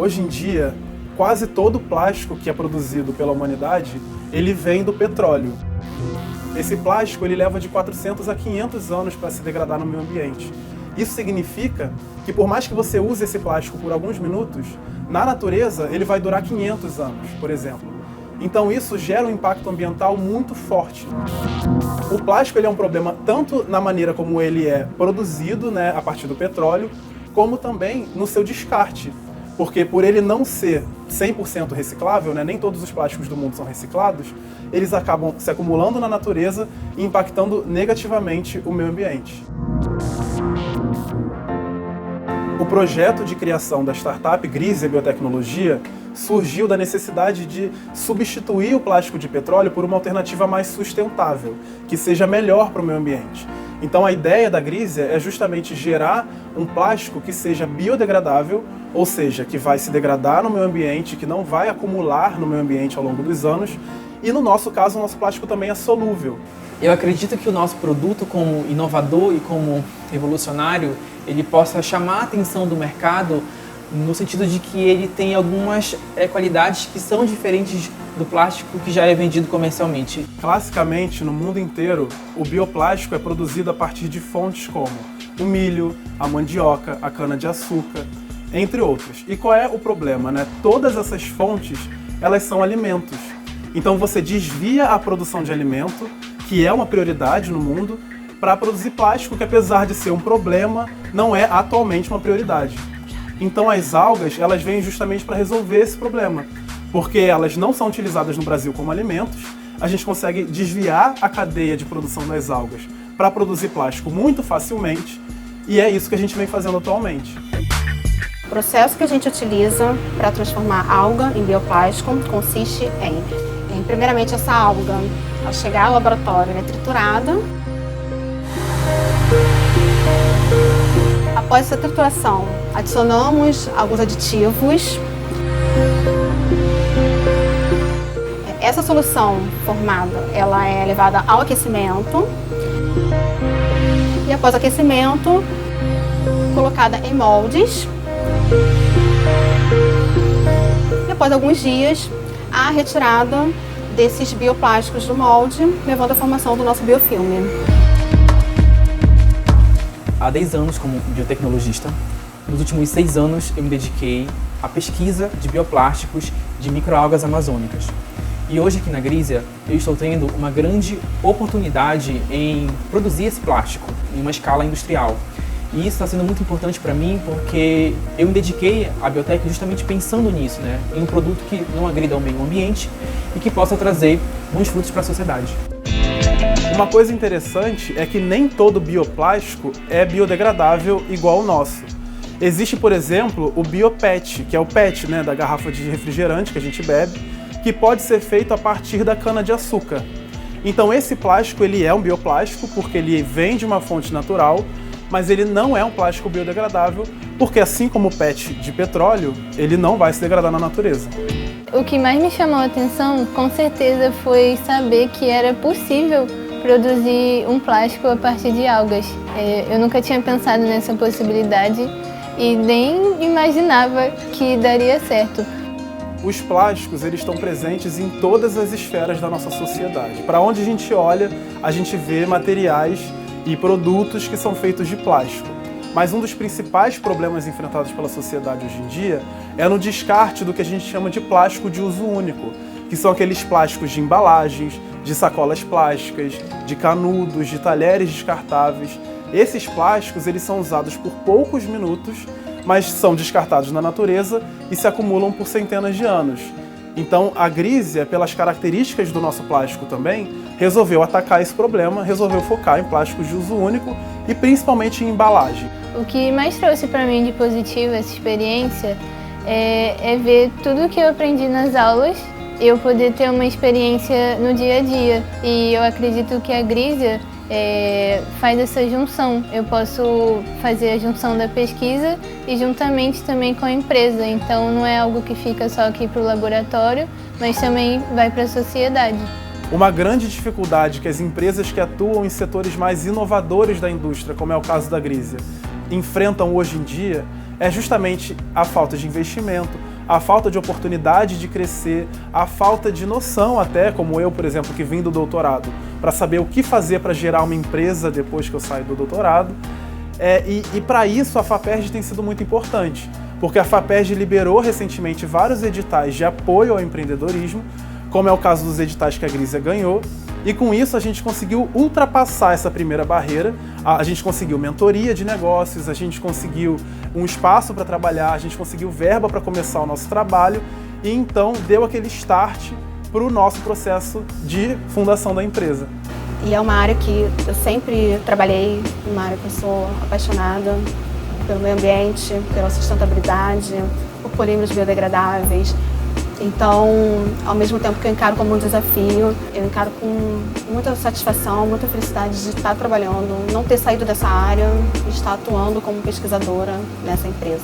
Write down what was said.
Hoje em dia, quase todo o plástico que é produzido pela humanidade, ele vem do petróleo. Esse plástico ele leva de 400 a 500 anos para se degradar no meio ambiente. Isso significa que por mais que você use esse plástico por alguns minutos, na natureza ele vai durar 500 anos, por exemplo. Então isso gera um impacto ambiental muito forte. O plástico ele é um problema tanto na maneira como ele é produzido, a partir do petróleo, como também no seu descarte. Porque por ele não ser 100% reciclável, nem todos os plásticos do mundo são reciclados, eles acabam se acumulando na natureza e impactando negativamente o meio ambiente. O projeto de criação da startup Grizia Biotecnologia surgiu da necessidade de substituir o plástico de petróleo por uma alternativa mais sustentável, que seja melhor para o meio ambiente. Então a ideia da Grizia é justamente gerar um plástico que seja biodegradável, ou seja, que vai se degradar no meio ambiente, que não vai acumular no meio ambiente ao longo dos anos, e no nosso caso o nosso plástico também é solúvel. Eu acredito que o nosso produto, como inovador e como revolucionário, ele possa chamar a atenção do mercado no sentido de que ele tem algumas qualidades que são diferentes do plástico que já é vendido comercialmente. Classicamente, no mundo inteiro, o bioplástico é produzido a partir de fontes como o milho, a mandioca, a cana-de-açúcar, entre outros. E qual é o problema, Todas essas fontes, elas são alimentos. Então você desvia a produção de alimento, que é uma prioridade no mundo, para produzir plástico, que apesar de ser um problema, não é atualmente uma prioridade. Então as algas, elas vêm justamente para resolver esse problema, porque elas não são utilizadas no Brasil como alimentos, a gente consegue desviar a cadeia de produção das algas para produzir plástico muito facilmente, e é isso que a gente vem fazendo atualmente. O processo que a gente utiliza para transformar alga em bioplástico consiste em primeiramente essa alga, ao chegar ao laboratório, ela é triturada. Após essa trituração, adicionamos alguns aditivos. Essa solução formada, ela é levada ao aquecimento. E após o aquecimento, colocada em moldes. E após alguns dias, a retirada desses bioplásticos do molde, levando à formação do nosso biofilme. Há 10 anos como biotecnologista, nos últimos 6 anos eu me dediquei à pesquisa de bioplásticos de microalgas amazônicas. E hoje aqui na Grizia eu estou tendo uma grande oportunidade em produzir esse plástico em uma escala industrial. E isso está sendo muito importante para mim porque eu me dediquei à biotech justamente pensando nisso, em um produto que não agrida ao meio ambiente e que possa trazer bons frutos para a sociedade. Uma coisa interessante é que nem todo bioplástico é biodegradável igual o nosso. Existe, por exemplo, o biopet, que é o PET, da garrafa de refrigerante que a gente bebe, que pode ser feito a partir da cana-de-açúcar. Então esse plástico ele é um bioplástico porque ele vem de uma fonte natural, mas ele não é um plástico biodegradável, porque assim como o PET de petróleo, ele não vai se degradar na natureza. O que mais me chamou a atenção, com certeza, foi saber que era possível produzir um plástico a partir de algas. Eu nunca tinha pensado nessa possibilidade e nem imaginava que daria certo. Os plásticos eles estão presentes em todas as esferas da nossa sociedade. Para onde a gente olha, a gente vê materiais e produtos que são feitos de plástico. Mas um dos principais problemas enfrentados pela sociedade hoje em dia é no descarte do que a gente chama de plástico de uso único, que são aqueles plásticos de embalagens, de sacolas plásticas, de canudos, de talheres descartáveis. Esses plásticos eles são usados por poucos minutos, mas são descartados na natureza e se acumulam por centenas de anos. Então a Grizia, pelas características do nosso plástico também, resolveu atacar esse problema, resolveu focar em plásticos de uso único e principalmente em embalagem. O que mais trouxe para mim de positivo essa experiência é ver tudo que eu aprendi nas aulas, eu poder ter uma experiência no dia a dia. E eu acredito que a Grizia faz essa junção. Eu posso fazer a junção da pesquisa e juntamente também com a empresa. Então não é algo que fica só aqui para o laboratório, mas também vai para a sociedade. Uma grande dificuldade que as empresas que atuam em setores mais inovadores da indústria, como é o caso da Grizia, enfrentam hoje em dia é justamente a falta de investimento, a falta de oportunidade de crescer, a falta de noção até, como eu, por exemplo, que vim do doutorado, para saber o que fazer para gerar uma empresa depois que eu saio do doutorado. E para isso a FAPERJ tem sido muito importante, porque a FAPERJ liberou recentemente vários editais de apoio ao empreendedorismo, como é o caso dos editais que a Grízia ganhou, e com isso a gente conseguiu ultrapassar essa primeira barreira, a gente conseguiu mentoria de negócios, a gente conseguiu um espaço para trabalhar, a gente conseguiu verba para começar o nosso trabalho, e então deu aquele start para o nosso processo de fundação da empresa. E é uma área que eu sempre trabalhei, uma área que eu sou apaixonada pelo meio ambiente, pela sustentabilidade, por polímeros biodegradáveis. Então, ao mesmo tempo que eu encaro como um desafio, eu encaro com muita satisfação, muita felicidade de estar trabalhando, não ter saído dessa área e estar atuando como pesquisadora nessa empresa.